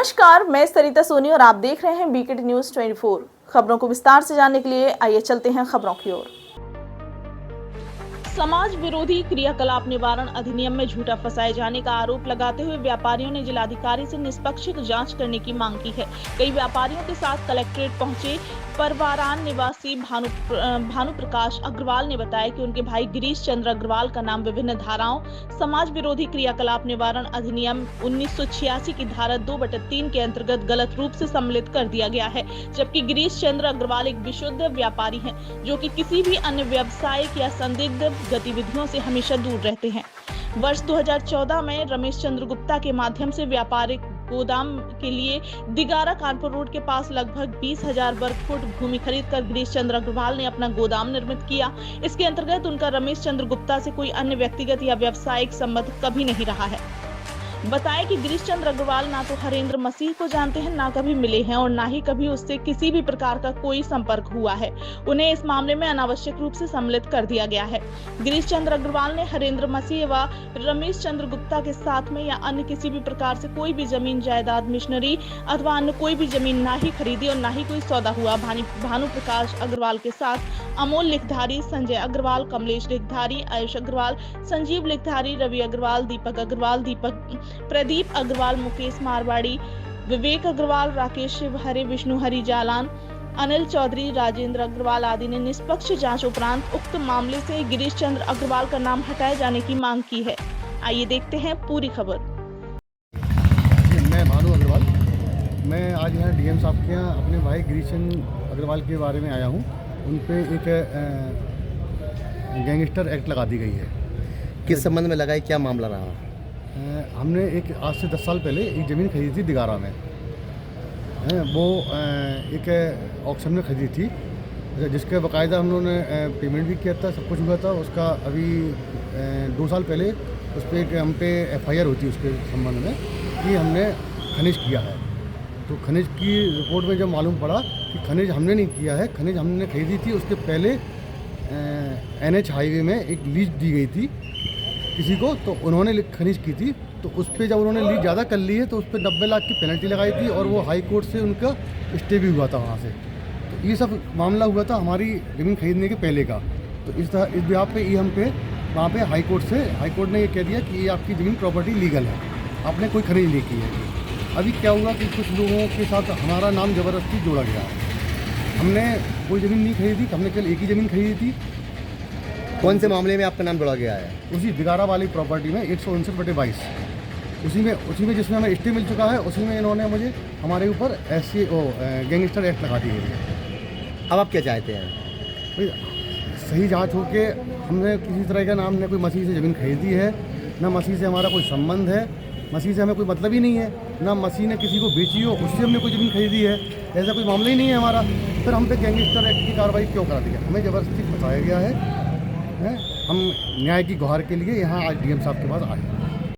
नमस्कार, मैं सरिता सोनी और आप देख रहे हैं बीकेटी न्यूज़ 24। खबरों को विस्तार से जानने के लिए आइए चलते हैं खबरों की ओर। समाज विरोधी क्रियाकलाप निवारण अधिनियम में झूठा फंसाए जाने का आरोप लगाते हुए व्यापारियों ने जिलाधिकारी से निष्पक्ष जांच करने की मांग की है। कई व्यापारियों के साथ कलेक्ट्रेट पहुंचे परवारान निवासी भानु प्रकाश अग्रवाल ने बताया कि उनके भाई गिरीश चंद्र अग्रवाल का नाम विभिन्न धाराओं समाज विरोधी क्रियाकलाप निवारण अधिनियम 1986 की धारा 2/3 के अंतर्गत गलत रूप से सम्मिलित कर दिया गया है, जबकि गिरीश चंद्र अग्रवाल एक विशुद्ध व्यापारी हैं, जो कि किसी भी अन्य व्यावसायिक या संदिग्ध गतिविधियों से हमेशा दूर रहते हैं। वर्ष 2014 में रमेश चंद्र गुप्ता के माध्यम से व्यापारिक गोदाम के लिए दिगारा कानपुर रोड के पास लगभग 20,000 वर्ग फुट भूमि खरीदकर गिरीश चंद्र अग्रवाल ने अपना गोदाम निर्मित किया। इसके अंतर्गत उनका रमेश चंद्र गुप्ता से कोई अन्य व्यक्तिगत या व्यावसायिक संबंध कभी नहीं रहा है। बताएं कि गिरीश चंद्र अग्रवाल ना तो हरेंद्र मसीह को जानते हैं, ना कभी मिले हैं और ना ही कभी उससे किसी भी प्रकार का कोई संपर्क हुआ है। उन्हें इस मामले में अनावश्यक रूप से सम्मिलित कर दिया गया है। गिरीश चंद्र अग्रवाल ने हरेंद्र मसीह व रमेश चंद्र गुप्ता के साथ में या अन्य किसी भी प्रकार से कोई भी जमीन जायदाद मिशनरी अथवा अन्य कोई भी जमीन ना ही खरीदी और ना ही कोई सौदा हुआ। भानु प्रकाश अग्रवाल के साथ अमोल लिखधारी, संजय अग्रवाल, कमलेश लिखधारी, आयुष अग्रवाल, संजीव लिखधारी, रवि अग्रवाल, दीपक अग्रवाल, प्रदीप अग्रवाल, मुकेश मारवाड़ी, विवेक अग्रवाल, राकेश शिवहरे, विष्णु हरि जालान, अनिल चौधरी, राजेंद्र अग्रवाल आदि ने निष्पक्ष जांच उपरांत उक्त मामले से गिरीश चंद्र अग्रवाल का नाम हटाए जाने की मांग की है। आइए देखते हैं पूरी खबर। मैं भानु अग्रवाल, मैं आज यहाँ डीएम साहब के यहाँ अपने भाई गिरीश चंद्र अग्रवाल के बारे में आया हूँ। उन पे एक गैंगस्टर एक्ट लगा दी गई है। किस संबंध में लगाई, क्या मामला रहा? हमने आज से 10 साल पहले एक ज़मीन खरीदी थी दिगारा में। वो एक ऑक्शन में खरीदी थी, जिसके बाकायदा हम लोगों ने पेमेंट भी किया था, सब कुछ हुआ था। उसका अभी 2 साल पहले उस पर हम पे FIR होती है उसके संबंध में कि हमने खनिज किया है। तो खनिज की रिपोर्ट में जब मालूम पड़ा कि खनिज हमने नहीं किया है, खनिज हमने खरीदी थी। उसके पहले NH हाईवे में एक लीज दी गई थी किसी को, तो उन्होंने खनिज की थी। तो उस पर जब उन्होंने लीज ज़्यादा कर ली है तो उस पर 90 लाख की पेनल्टी लगाई थी और वो हाई कोर्ट से उनका स्टे भी हुआ था वहाँ से। तो ये सब मामला हुआ था हमारी ज़मीन खरीदने के पहले का। तो इस बिहार पे ये हम पे वहाँ पे हाई कोर्ट ने ये कह दिया कि ये आपकी ज़मीन प्रॉपर्टी लीगल है, आपने कोई खरीद नहीं की है। अभी क्या हुआ कि कुछ लोगों के साथ हमारा नाम ज़बरदस्ती जोड़ा गया है। हमने कोई ज़मीन नहीं खरीदी, हमने केवल एक ही ज़मीन खरीदी थी। कौन से मामले में आपका नाम जोड़ा गया है? उसी दिगारा वाली प्रॉपर्टी में 159/22, उसी में जिसमें हमें स्टे मिल चुका है, उसी में इन्होंने मुझे हमारे ऊपर गैंगस्टर एक्ट लगा दिए है। अब आप क्या चाहते हैं? सही जांच हो के हमने किसी तरह का नाम, ने कोई मसीह से ज़मीन खरीदी है, ना मसीह से हमारा कोई संबंध है, मसीह से हमें कोई मतलब ही नहीं है, ना मसीह ने किसी को बेची हो उससे हमने कोई ज़मीन खरीदी है। ऐसा कोई मामला ही नहीं है हमारा। फिर हम पे गैंगस्टर एक्ट की कार्रवाई क्यों करा दी? हमें ज़बरदस्ती फंसाया गया है। हम न्याय की गुहार के लिए यहाँ आज डीएम साहब के पास आए।